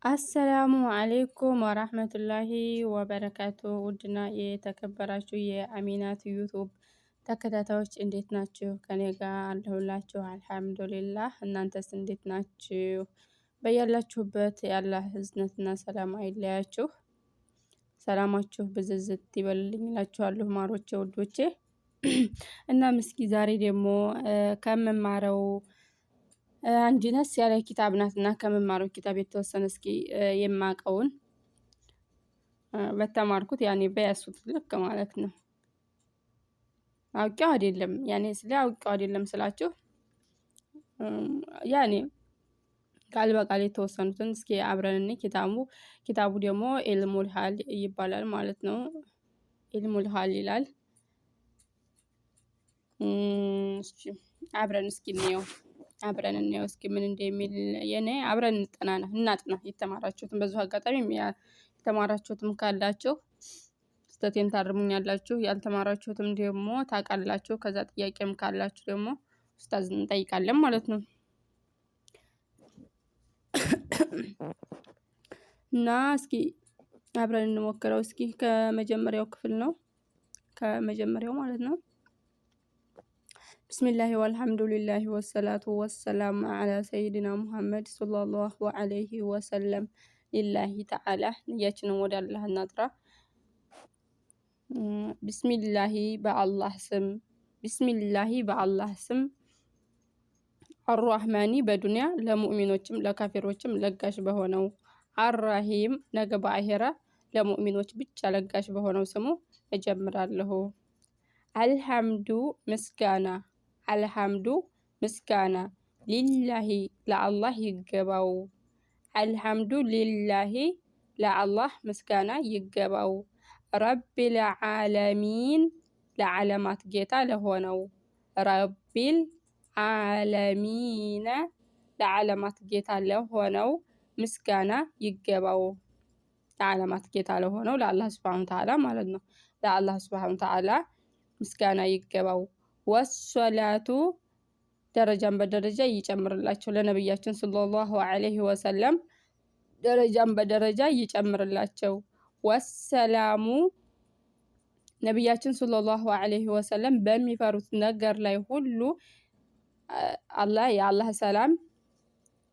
አሰላሙ አሌይኩም ወራህመቱላሂ ወበረካቱ። ውድና የተከበራችሁ የአሚናት ዩቱብ ተከታታዮች እንዴት ናችሁ? ከኔ ጋር አለሁላችሁ አልሐምዱሊላህ። እናንተስ እንዴት ናችሁ? በያላችሁበት የአላህ እዝነትና ሰላም አይለያችሁ። ሰላማችሁ ብዝዝት ይበልልኝ እላችኋለሁ ማሮቼ ውዶቼ። እና ምስኪ ዛሬ ደግሞ ከምማረው አንድ ነስ ያለ ኪታብ ናትና ከመማረው ኪታብ የተወሰነ እስኪ የማቀውን በተማርኩት ያኔ በያሱት ልክ ማለት ነው። አውቄው አይደለም ያኔ አውቄው አይደለም ስላችሁ ያኔ ቃል በቃል የተወሰኑትን እስኪ አብረን እንይ። ኪታቡ ደግሞ ኢልሙል ሀል ይባላል ማለት ነው። ኢልሙል ሀል ይላል። እሺ አብረን እስኪ እንየው እስኪ ምን እንደሚል የኔ አብረን እናጥና። የተማራችሁትም በዚሁ አጋጣሚ የተማራችሁትም ካላችሁ ስህተቴን ታርሙኛላችሁ፣ ያልተማራችሁትም ደግሞ ታውቃላችሁ። ከዛ ጥያቄም ካላችሁ ደግሞ ኡስታዝ እንጠይቃለን ማለት ነው። እና እስኪ አብረን እንሞክረው። እስኪ ከመጀመሪያው ክፍል ነው፣ ከመጀመሪያው ማለት ነው። ቢስሚላሂ ወልሐምዱሊላሂ ወሰላቱ ወሰላም አላ ሰይድና ሙሐመድ ሰለላሁ ዐለይሂ ወሰለም። ሊላሂ ተዓላ ንያችንን ወደ አላህ እናጥራ። ቢስሚላሂ በአላህ ስም አርራህማኒ በዱንያ ለሙእሚኖችም ለካፊሮችም ለጋሽ በሆነው፣ አርራሂም ነገ በአሄራ ለሙእሚኖች ብቻ ለጋሽ በሆነው ስሙ እጀምራለሁ። አልሐምዱ ምስጋና ሊላሂ ለአላህ ይገባው። አልሐምዱ ሊላሂ ለአላህ ምስጋና ይገባው። ረቢል ዓለሚን ለዓለማት ጌታ ለሆነው፣ ረቢል ዓለሚነ ለዓለማት ጌታ ለሆነው ምስጋና ይገባው። ለዓለማት ጌታ ለሆነው ለአላህ ሱብሓነሁ ወተዓላ ማለት ነው። ለአላህ ሱብሓነሁ ወተዓላ ምስጋና ይገባው። ወሰላቱ ደረጃን በደረጃ ይጨምርላቸው ለነብያችን ሰለላሁ ዐለይሂ ወሰለም፣ ደረጃን በደረጃ ይጨምርላቸው። ወሰላሙ ነብያችን ሰለላሁ ዐለይሂ ወሰለም በሚፈሩት ነገር ላይ ሁሉ የአላህ ሰላም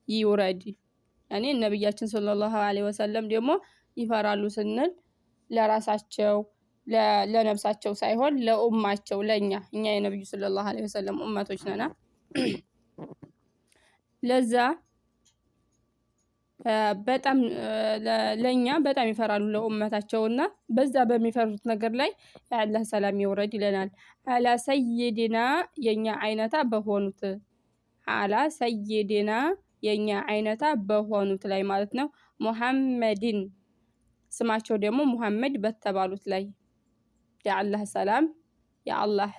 ይውረድ። እኔ ነብያችን ሰለላሁ ዐለይሂ ወሰለም ደግሞ ይፈራሉ ስንል ለራሳቸው ለነፍሳቸው ሳይሆን ለኡማቸው ለኛ የነብዩ ሰለላሁ ዐለይሂ ወሰለም ኡመቶች ነና። ለዛ በጣም ለኛ በጣም ይፈራሉ ለኡመታቸውና በዛ በሚፈሩት ነገር ላይ የአላህ ሰላም ይውረድ ይለናል። አላ ሰይድና የኛ አይነታ በሆኑት፣ አላ ሰይድና የኛ አይነታ በሆኑት ላይ ማለት ነው። ሙሐመድን ስማቸው ደግሞ ሙሐመድ በተባሉት ላይ የአላህ ሰላም የአላህ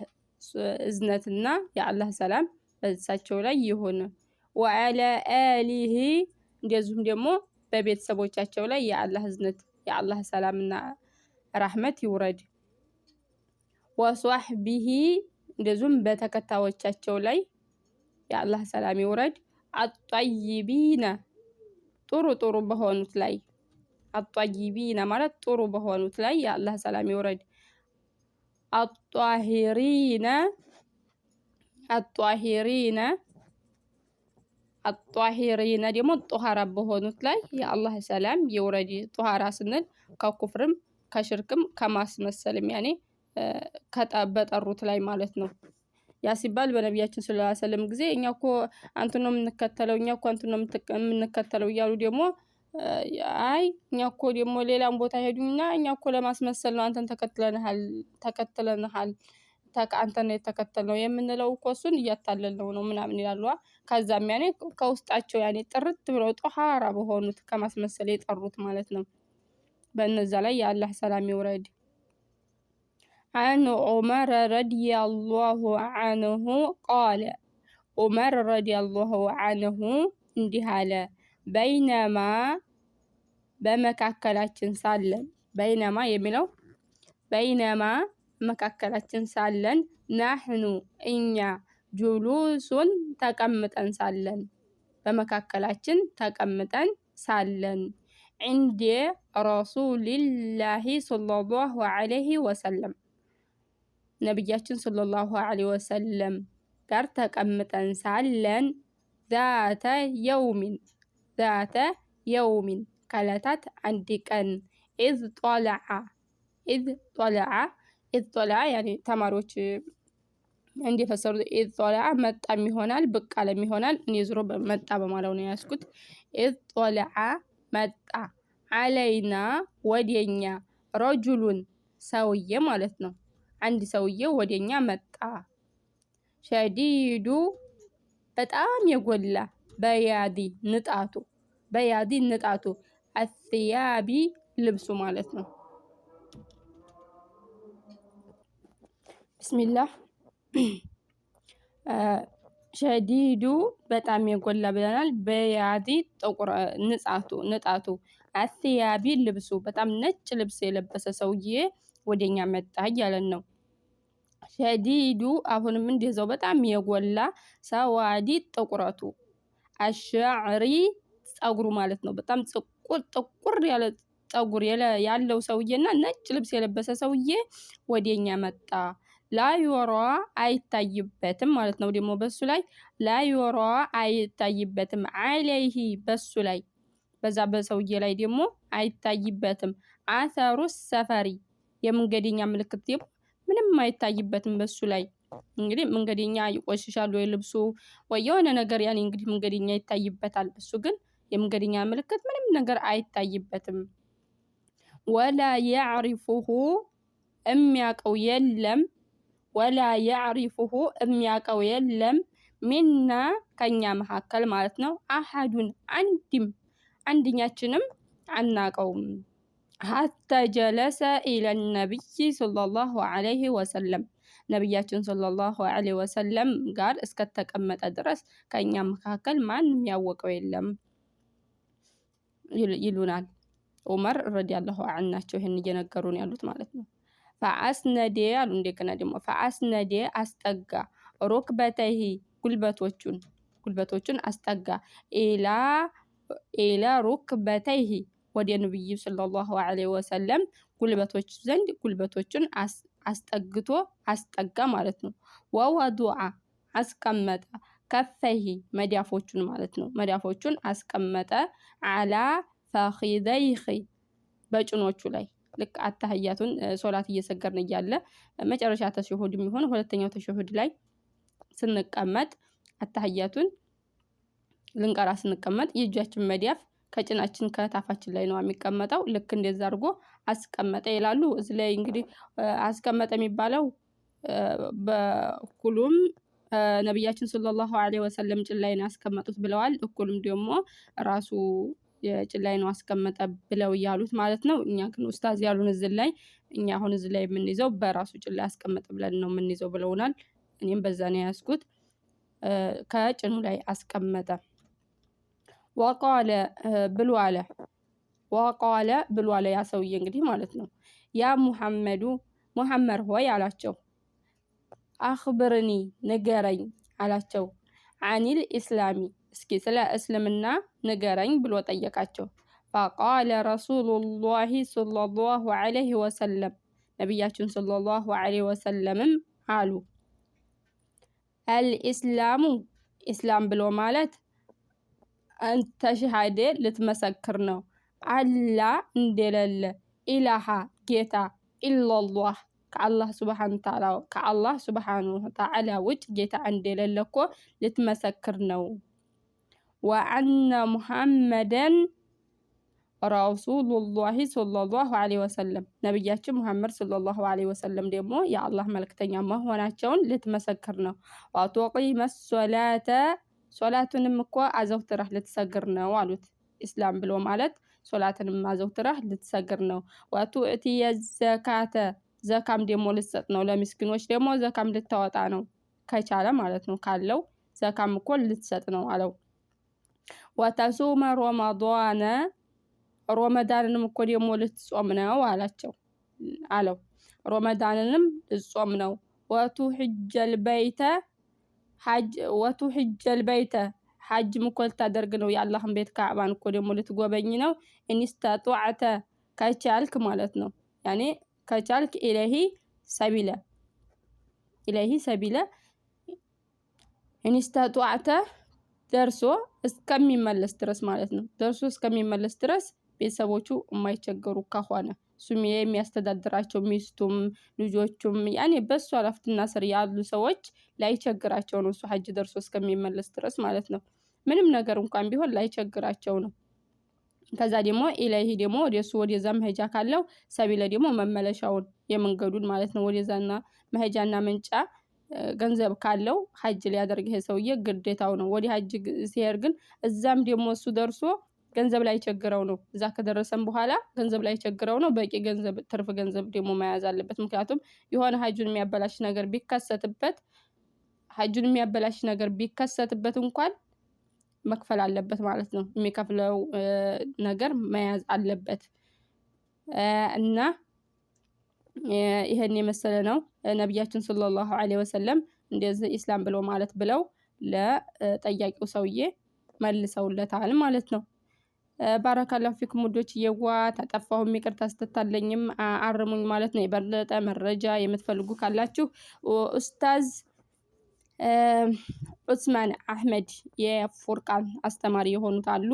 እዝነትና የአላህ ሰላም በእሳቸው ላይ ይሁን። ወአላ አሊሂ እንደዚሁም ደግሞ በቤተሰቦቻቸው ላይ የአላህ እዝነት የአላህ ሰላምና ረህመት ይውረድ። ወሷህቢሂ እንደዚሁም በተከታዮቻቸው ላይ የአላህ ሰላም ይውረድ። አጧይቢና ጥሩ በሆኑት ላይ፣ አጧይቢና ማለት ጥሩ በሆኑት ላይ የአላህ ሰላም ይውረድ። አጧሂሪነ ደግሞ ጧሃራ በሆኑት ላይ የአላህ ሰላም ይውረድ። ጧሃራ ስንል ከኩፍርም ከሽርክም ከማስመሰልም ያኔ በጠሩት ላይ ማለት ነው። ያ ሲባል በነብያችን ሰለላሁ ዐለይሂ ወሰለም ጊዜ እኛ እኮ አንተን ነው የምንከተለው፣ እኛ እኮ አንተን ነው የምንከተለው እያሉ ደግሞ አይ እኛ እኮ ደግሞ ሌላም ቦታ ሄዱና እኛ እኮ ለማስመሰል ነው አንተን ተከትለንሃል አንተን ነው የተከተልነው የምንለው እኮ እሱን እያታለልነው ነው ምናምን ይላሉ። ከዛም ያኔ ከውስጣቸው ያኔ ጥርት ብለው ጧሃራ በሆኑት ከማስመሰል የጠሩት ማለት ነው። በእነዛ ላይ የአላህ ሰላም ይውረድ። አን ዑመር ረዲየላሁ ዐንሁ ቃለ ዑመር ረዲየላሁ ዐንሁ እንዲህ አለ። በይነማ በመካከላችን ሳለን፣ በይነማ የሚለው በይነማ መካከላችን ሳለን፣ ናህኑ እኛ ጁሉሱን ተቀምጠን ሳለን፣ በመካከላችን ተቀምጠን ሳለን፣ عند رسول الله صلى الله عليه وسلم ነብያችን ሰለላሁ ዐለይሂ ወሰለም ጋር ተቀምጠን ሳለን ዛተ የውሚን ከዕለታት አንድ ቀን ኢዝ ጦለዐ ያኔ ተማሪዎች እንደፈሰሩት ኢዝ ጦለዐ መጣም ይሆናል ብቅ አለም ይሆናል። እኔ ዙሮ መጣ በማለው ነው ያስኩት። ኢዝ ጦለዐ መጣ አለይና ወደኛ ረጁሉን ሰውዬ ማለት ነው። አንድ ሰውዬ ወደኛ መጣ። ሸዲዱ በጣም የጎላ በያዲ ንጣቱ አስያቢ ልብሱ ማለት ነው። ቢስሚላህ ሸዲዱ በጣም የጎላ ብለናል። በያዲ ጥቁር ንጣቱ አስያቢ ልብሱ በጣም ነጭ ልብስ የለበሰ ሰውዬ ወደኛ መጣ እያለን ነው። ሸዲዱ አሁንም እንደዛው በጣም የጎላ ሰዋዲ ጥቁረቱ አሽዕሪ ጸጉሩ ማለት ነው። በጣም ጥቁር ያለ ጸጉር ያለው ሰውዬና ነጭ ልብስ የለበሰ ሰውዬ ወደኛ መጣ። ላዩራ አይታይበትም ማለት ነው። ደግሞ በሱ ላይ ላዩራ አይታይበትም አለይሂ በሱ ላይ በዛ በሰውዬ ላይ ደግሞ አይታይበትም። አሰሩ ሰፈሪ የመንገደኛ ምልክት ደግሞ ምንም አይታይበትም በሱ ላይ። እንግዲህ መንገደኛ ይቆሽሻል ወይ ልብሱ ወይ የሆነ ነገር ያኔ እንግዲህ መንገደኛ ይታይበታል። እሱ ግን የመንገደኛ ምልክት ምንም ነገር አይታይበትም። ወላ ያዕሪፉሁ የሚያቀው የለም ሚና ከኛ መካከል ማለት ነው። አሐዱን አንድኛችንም አናቀውም። ሐታ ጀለሰ ኢለን ነቢይ ሰለላሁ ዐለይሂ ወሰለም ነብያችን ሰለላሁ ዐለይሂ ወሰለም ጋር እስከተቀመጠ ድረስ ከኛ መካከል ማንም ያወቀው የለም ይሉናል። ዑመር ረዲየላሁ ዐንሁ ናቸው ይሄን እየነገሩን ያሉት ማለት ነው። ፈአስነዴ አሉ እንደገና ደግሞ ፈአስነዴ አስጠጋ ሩክበተይሂ ጉልበቶቹን አስጠጋ ኢላ ሩክበተይሂ ወደ ነብዩ ሰለላሁ ዐለይሂ ወሰለም ጉልበቶች ዘንድ ጉልበቶቹን አስጠጋ ማለት ነው። ወወዱዐ አስቀመጠ ከፈይሂ መዳፎቹን ማለት ነው። መዳፎቹን አስቀመጠ አላ ፈኺዘይሂ በጭኖቹ ላይ ልክ አተህያቱን ሶላት እየሰገርን እያለ መጨረሻ ተሽሁድ የሚሆን ሁለተኛው ተሽሁድ ላይ ስንቀመጥ አተህያቱን ልንቀራ ስንቀመጥ የእጃችን መዳፍ ከጭናችን ከታፋችን ላይ ነው የሚቀመጠው። ልክ እንደዛ አድርጎ አስቀመጠ ይላሉ። እዚህ ላይ እንግዲህ አስቀመጠ የሚባለው በኩሉም ነብያችን ሰለላሁ ዐለይሂ ወሰለም ጭን ላይ ነው ያስቀመጡት ብለዋል። እኩልም ደግሞ ራሱ የጭን ላይ ነው አስቀመጠ ብለው ያሉት ማለት ነው። እኛ ግን ኡስታዝ ያሉን እዚህ ላይ እኛ አሁን እዚህ ላይ የምንይዘው በራሱ ጭን ላይ አስቀመጠ ብለን ነው የምንይዘው ብለውናል። እኔም በዛ ነው ያስኩት። ከጭኑ ላይ አስቀመጠ። ወቃለ ብሎ አለ ያ ሰውዬ እንግዲህ ማለት ነው። ያ ሙሐመድ ሆይ አላቸው። አኽብርኒ ንገረኝ አላቸው። አኒል ኢስላሚ እስኪ ስለ እስልምና ንገረኝ ብሎ ጠየቃቸው። ፈቃለ ረሱሉላሂ ሰለላሁ ዐለይሂ ወሰለም ነብያችን ሰለላሁ ዐለይሂ ወሰለምም አሉ አልኢስላሙ ኢስላም ብሎ ማለት አንተ ሸሃደ ልትመሰክር ነው። አላ እንደሌለ ኢላሃ ጌታ ኢላላህ ከአላህ ሱብሓነሁ ወተዓላ ውጭ ጌታ እንደሌለ እኮ ልትመሰክር ነው። ወአነ ሙሐመደን ረሱሉላሂ ሰለላሁ ዐለይሂ ወሰለም ነብያችን ሙሐመድ ሰለላሁ ዐለይሂ ወሰለም ደግሞ የአላህ መልእክተኛ መሆናቸውን ልትመሰክር ነው። ወቱቂመ ሶላተ ሶላቱንም እኮ አዘውትረህ ልትሰግር ነው አሉት። ኢስላም ብሎ ማለት ሶላትንም አዘውትረህ ልትሰግር ነው። ወቱእቲየ ዘካተ ዘካም ደግሞ ልትሰጥ ነው። ለምስኪኖች ደግሞ ዘካም ልታወጣ ነው ከቻለ ማለት ነው። ካለው ዘካም እኮ ልትሰጥ ነው አለው። ወተሱመ ረመዳንንም እኮ ደግሞ ልትጾም ነው አለው። ረመዳንንም ልትጾም ነው። ወቱሕጀል በይተ ሐጅም እኮ ልታደርግ ነው የአላህን ቤት ካዕባን እኮ ደግሞ ልትጎበኝ ነው። ኢንስተጧዕተ ከቻልክ ማለት ነው። ያኔ ከቻልክ ኢለይሂ ሰቢለ ኢንስተጧዕተ ደርሶ እስከሚመለስ ድረስ ማለት ነው። ደርሶ እስከሚመለስ ድረስ ቤተሰቦቹ የማይቸገሩ ከሆነ እሱም የሚያስተዳድራቸው ሚስቱም ልጆቹም ያኔ በሱ አላፍትና ስር ያሉ ሰዎች ላይቸግራቸው ነው። እሱ ሐጅ ደርሶ እስከሚመለስ ድረስ ማለት ነው። ምንም ነገር እንኳን ቢሆን ላይቸግራቸው ነው። ከዛ ደግሞ ኢለይሂ ደግሞ ወደሱ ወደዛ መሄጃ ካለው ሰቢለ ደግሞ መመለሻውን የመንገዱን ማለት ነው። ወደዛና መሄጃና መንጫ ገንዘብ ካለው ሐጅ ሊያደርግ ይሄ ሰውዬ ግዴታው ነው። ወደ ሐጅ ሲሄድ ግን እዛም ደግሞ እሱ ደርሶ ገንዘብ ላይ ቸግረው ነው። እዛ ከደረሰም በኋላ ገንዘብ ላይ ቸግረው ነው። በቂ ገንዘብ ትርፍ ገንዘብ ደግሞ መያዝ አለበት። ምክንያቱም የሆነ ሐጁን የሚያበላሽ ነገር ቢከሰትበት እንኳን መክፈል አለበት ማለት ነው። የሚከፍለው ነገር መያዝ አለበት። እና ይሄን የመሰለ ነው። ነብያችን ሰለላሁ ዐለይሂ ወሰለም እንደዚህ ኢስላም ብለው ለጠያቂው ሰውዬ መልሰውለታል ማለት ነው። ባረካላሁ ፊኩም ውዶች የዋ ተጠፋሁም ይቅርታ ስተታለኝም አርሙኝ ማለት ነው። የበለጠ መረጃ የምትፈልጉ ካላችሁ ኡስታዝ ዑስማን አህመድ የፉርቃን አስተማሪ የሆኑት አሉ።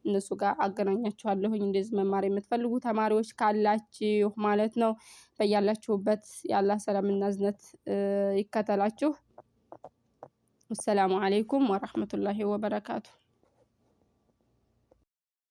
እነሱ ጋር አገናኛችኋለሁኝ። እንደዚህ መማር የምትፈልጉ ተማሪዎች ካላችሁ ማለት ነው። በያላችሁበት የአላህ ሰላምና እዝነት ይከተላችሁ። ወሰላሙ አለይኩም ወራህመቱላሂ ወበረካቱ።